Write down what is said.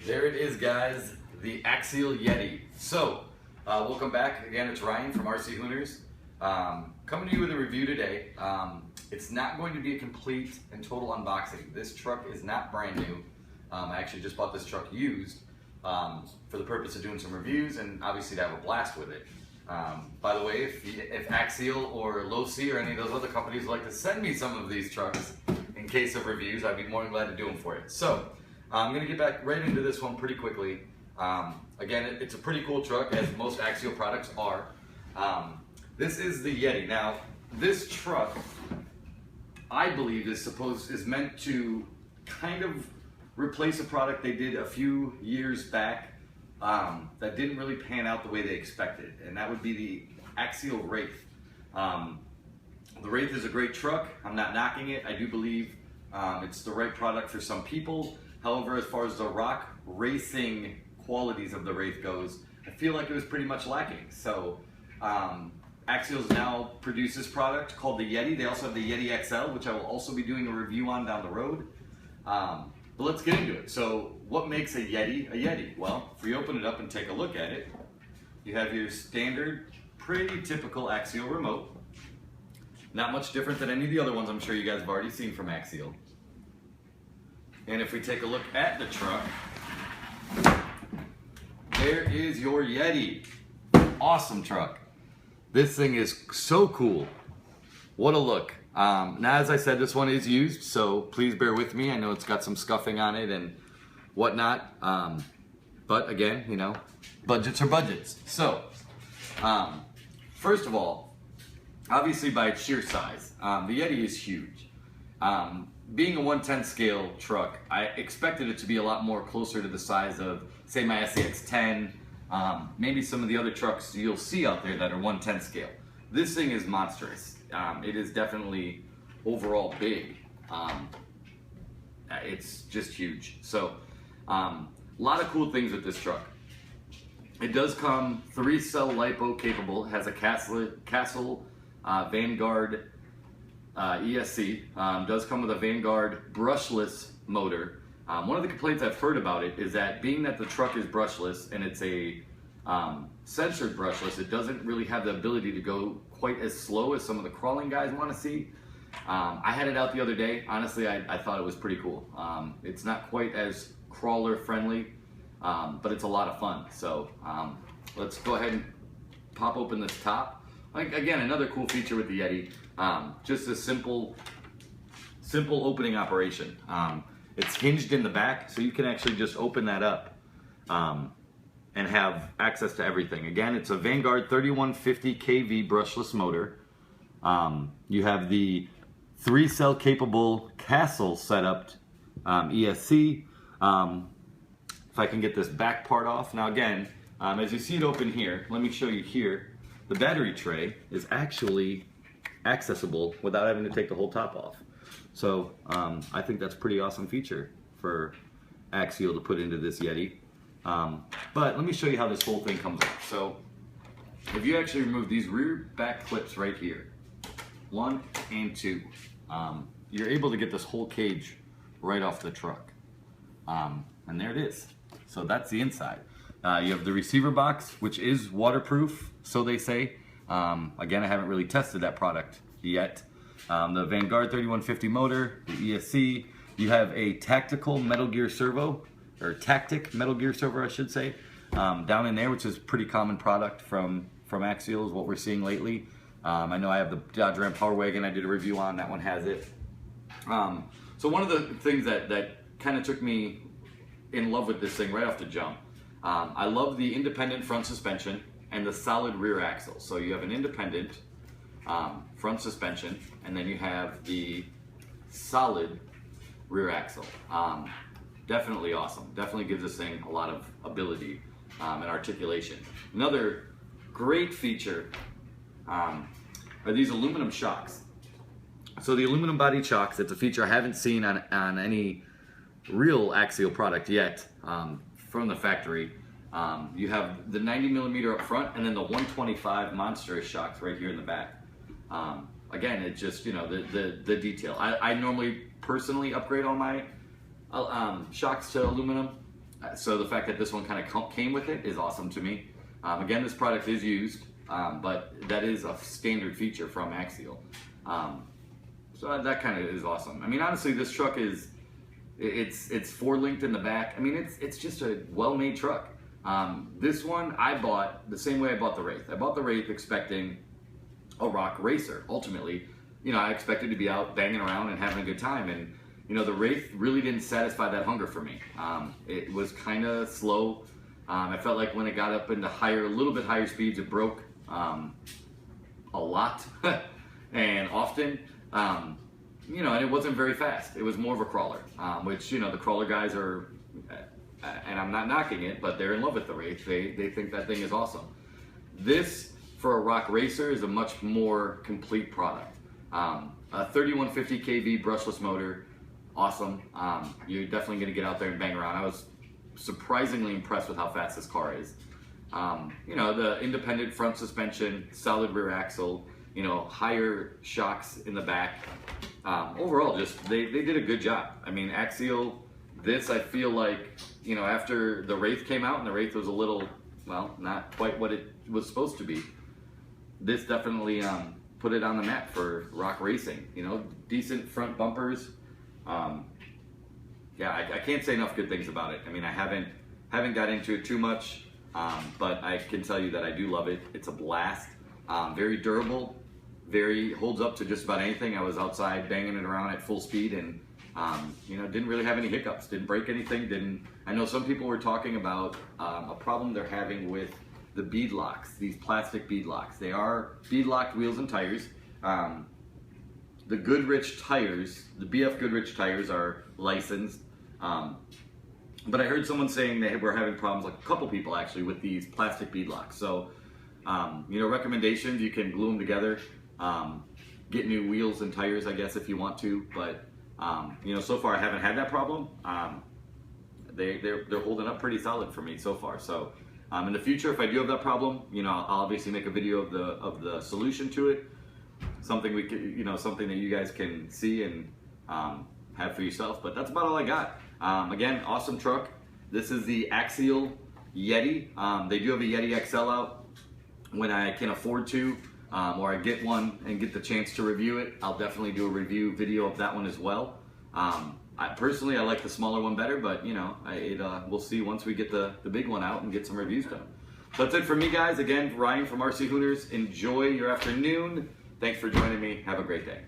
There it is, guys, the Axial Yeti. So, welcome back. Again, it's Ryan from RC Hooners. Coming to you with a review today. It's not going to be a complete and total unboxing. This truck is not brand new. I actually just bought this truck used for the purpose of doing some reviews and obviously to have a blast with it. By the way, if Axial or Losi or any of those other companies would like to send me some of these trucks in case of reviews, I'd be more than glad to do them for you. So, I'm going to get back right into this one pretty quickly. Again, it's a pretty cool truck, as most Axial products are. This is the Yeti. Now, this truck, I believe, is meant to kind of replace a product they did a few years back that didn't really pan out the way they expected, and that would be the Axial Wraith. The Wraith is a great truck. I'm not knocking it. I do believe it's the right product for some people. However, as far as the rock racing qualities of the Wraith goes, I feel like it was pretty much lacking. So, Axial's now produced this product called the Yeti. They also have the Yeti XL, which I will also be doing a review on down the road. But let's get into it. So, what makes a Yeti? Well, if we open it up and take a look at it, you have your standard, pretty typical Axial remote. Not much different than any of the other ones I'm sure you guys have already seen from Axial. And if we take a look at the truck, there is your Yeti. Awesome truck. This thing is so cool. What a look. Now, as I said, this one is used, so please bear with me. I know it's got some scuffing on it and whatnot. But again, you know, budgets are budgets. So, first of all, obviously by its sheer size, the Yeti is huge. Being a 1/10 scale truck, I expected it to be a lot more closer to the size of, say, my SCX-10, maybe some of the other trucks you'll see out there that are 1/10 scale. This thing is monstrous. It is definitely overall big. It's just huge. So, a lot of cool things with this truck. It does come 3-cell LiPo capable, has a Castle Vanguard ESC, does come with a Vanguard brushless motor. One of the complaints I've heard about it is that being that the truck is brushless and it's a censored brushless, it doesn't really have the ability to go quite as slow as some of the crawling guys want to see. I had it out the other day. Honestly, I thought it was pretty cool. It's not quite as crawler friendly, but it's a lot of fun. So let's go ahead and pop open this top. Again, another cool feature with the Yeti, just a simple opening operation. It's hinged in the back, so you can actually just open that up and have access to everything. Again, it's a Vanguard 3150 kV brushless motor. You have the 3-cell capable Castle setup ESC. If I can get this back part off. Now again, as you see it open here, let me show you here. The battery tray is actually accessible without having to take the whole top off. So I think that's a pretty awesome feature for Axial to put into this Yeti. But let me show you how this whole thing comes off. So if you actually remove these rear back clips right here, 1 and 2, you're able to get this whole cage right off the truck. And there it is. So that's the inside. You have the receiver box, which is waterproof, so they say. Again, I haven't really tested that product yet. The Vanguard 3150 motor, the ESC. You have a tactical Metal Gear servo, or Tactic Metal Gear servo, I should say, down in there, which is a pretty common product from Axial, is what we're seeing lately. I know I have the Dodge Ram Power Wagon I did a review on, that one has it. So one of the things that kind of took me in love with this thing right off the jump, I love the independent front suspension and the solid rear axle. So you have an independent front suspension, and then you have the solid rear axle. Definitely awesome. Definitely gives this thing a lot of ability and articulation. Another great feature are these aluminum shocks. So the aluminum body shocks, it's a feature I haven't seen on any real Axial product yet from the factory. You have the 90mm up front, and then the 125 monstrous shocks right here in the back. Again, it's just, you know, the detail. I normally personally upgrade all my shocks to aluminum. So the fact that this one kind of came with it is awesome to me. Again, this product is used, but that is a standard feature from Axial. So that kind of is awesome. I mean, honestly, this truck is, it's 4-linked in the back. I mean, it's just a well-made truck. This one I bought the same way I bought the Wraith. I bought the Wraith expecting a rock racer. Ultimately, you know, I expected to be out banging around and having a good time, and you know, the Wraith really didn't satisfy that hunger for me. It was kind of slow. I felt like when it got up into a little bit higher speeds, it broke a lot and often. You know, and it wasn't very fast. It was more of a crawler, which, you know, the crawler guys are, and I'm not knocking it, but they're in love with the Wraith. They think that thing is awesome. This, for a rock racer, is a much more complete product. A 3150 kV brushless motor, awesome. You're definitely going to get out there and bang around. I was surprisingly impressed with how fast this car is. You know, the independent front suspension, solid rear axle, you know, higher shocks in the back. Overall, just they did a good job. I mean, Axial, this I feel like, you know, after the Wraith came out and the Wraith was a little, well, not quite what it was supposed to be, this definitely put it on the map for rock racing. You know, decent front bumpers. Yeah, I can't say enough good things about it. I mean, I haven't got into it too much, but I can tell you that I do love it. It's a blast. Very durable. Holds up to just about anything. I was outside banging it around at full speed, and you know, didn't really have any hiccups. Didn't break anything. I know some people were talking about a problem they're having with the bead locks. These plastic bead locks. They are bead locked wheels and tires. The Goodrich tires, the BF Goodrich tires, are licensed. But I heard someone saying they were having problems, like a couple people actually, with these plastic bead locks. So, you know, recommendations: you can glue them together. Get new wheels and tires, I guess, if you want to, but you know, so far I haven't had that problem. They're holding up pretty solid for me so far. So in the future, if I do have that problem, you know, I'll obviously make a video of the solution to it. Something we could, you know, something that you guys can see and have for yourself. But that's about all I got. Again, awesome truck. This is the Axial Yeti. They do have a Yeti XL out. When I can afford to, or I get one and get the chance to review it, I'll definitely do a review video of that one as well. Personally, I like the smaller one better, but you know, we'll see once we get the big one out and get some reviews done. So that's it for me, guys. Again, Ryan from RC Hooters. Enjoy your afternoon. Thanks for joining me. Have a great day.